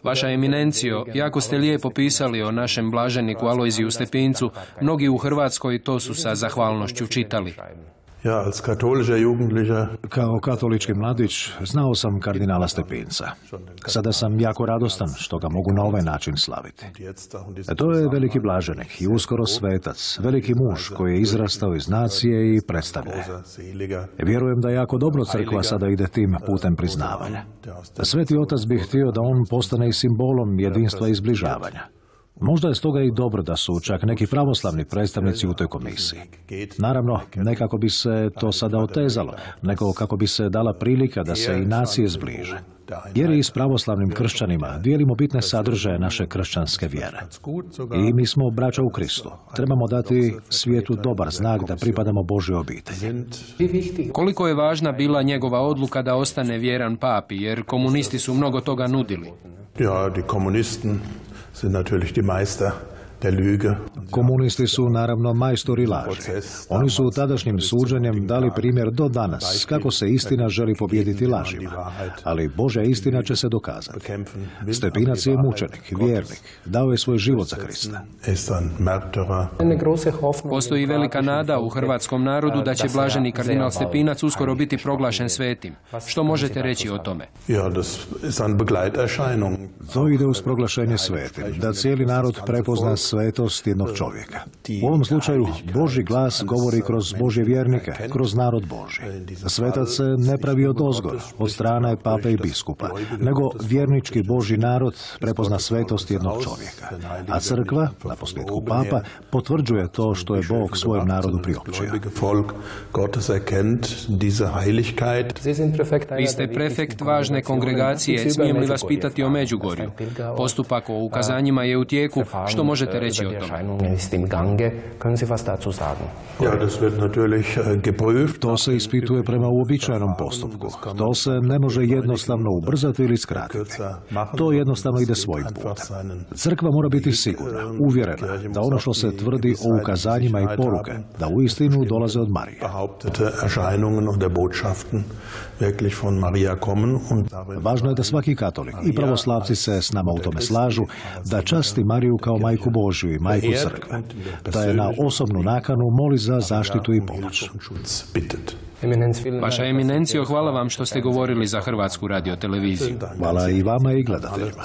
Vaša eminencijo, jako ste lijepo pisali o našem blaženiku Alojziju Stepincu. Mnogi u Hrvatskoj to su sa zahvalnošću čitali. Kao katolički mladić znao sam kardinala Stepinca. Sada sam jako radostan što ga mogu na ovaj način slaviti. To je veliki blaženik i uskoro svetac, veliki muž koji je izrastao iz nacije i predstavlja. Vjerujem da jako dobro crkva sada ide tim putem priznavanja. Sveti otac bi htio da on postane i simbolom jedinstva i zbližavanja. Možda je stoga i dobro da su čak neki pravoslavni predstavnici u toj komisiji. Naravno, nekako bi se to sada otezalo, nego kako bi se dala prilika da se i nacije zbliže. Jer i s pravoslavnim kršćanima dijelimo bitne sadržaje naše kršćanske vjere. I mi smo braća u Kristu. Trebamo dati svijetu dobar znak da pripadamo Božjoj obitelji. Koliko je važna bila njegova odluka da ostane vjeran papi, jer komunisti su mnogo toga nudili? Komunisti su naravno majstori laži. Oni su tadašnjim suđenjem dali primjer do danas kako se istina želi pobijediti lažima. Ali Božja istina će se dokazati. Stepinac je mučenik, vjernik, dao je svoj život za Krista. Postoji velika nada u hrvatskom narodu da će blaženi kardinal Stepinac uskoro biti proglašen svetim. Što možete reći o tome? To ide uz proglašenje svetim, da cijeli narod prepozna svetost jednog čovjeka. U ovom slučaju Božji glas govori kroz Božje vjernike, kroz narod Božji. Svetac se ne pravi odozgor, od strane pape i biskupa, nego vjernički Božji narod prepozna svetost jednog čovjeka. A crkva, na posljedku papa, potvrđuje to što je Bog svojem narodu priopćio. Vi ste prefekt važne kongregacije, smijem li vas pitati o Međugorju? Postupak o ukazanjima je u tijeku, što možete reći o tome? To se ispituje prema uobičajenom postupku. To se ne može jednostavno ubrzati ili skratiti. To jednostavno ide svojim putem. Crkva mora biti sigurna, uvjerena da ono što se tvrdi o ukazanjima i poruke, da uistinu dolaze od Marije. Važno je da svaki katolik i pravoslavci se s nama u tome slažu, da časti Mariju kao majku Božju i majku crkve, da je na osobnu nakanu moli za zaštitu i pomoć. Vaša eminencijo, hvala vam što ste govorili za Hrvatsku radioteleviziju. Hvala i vama i gledateljima.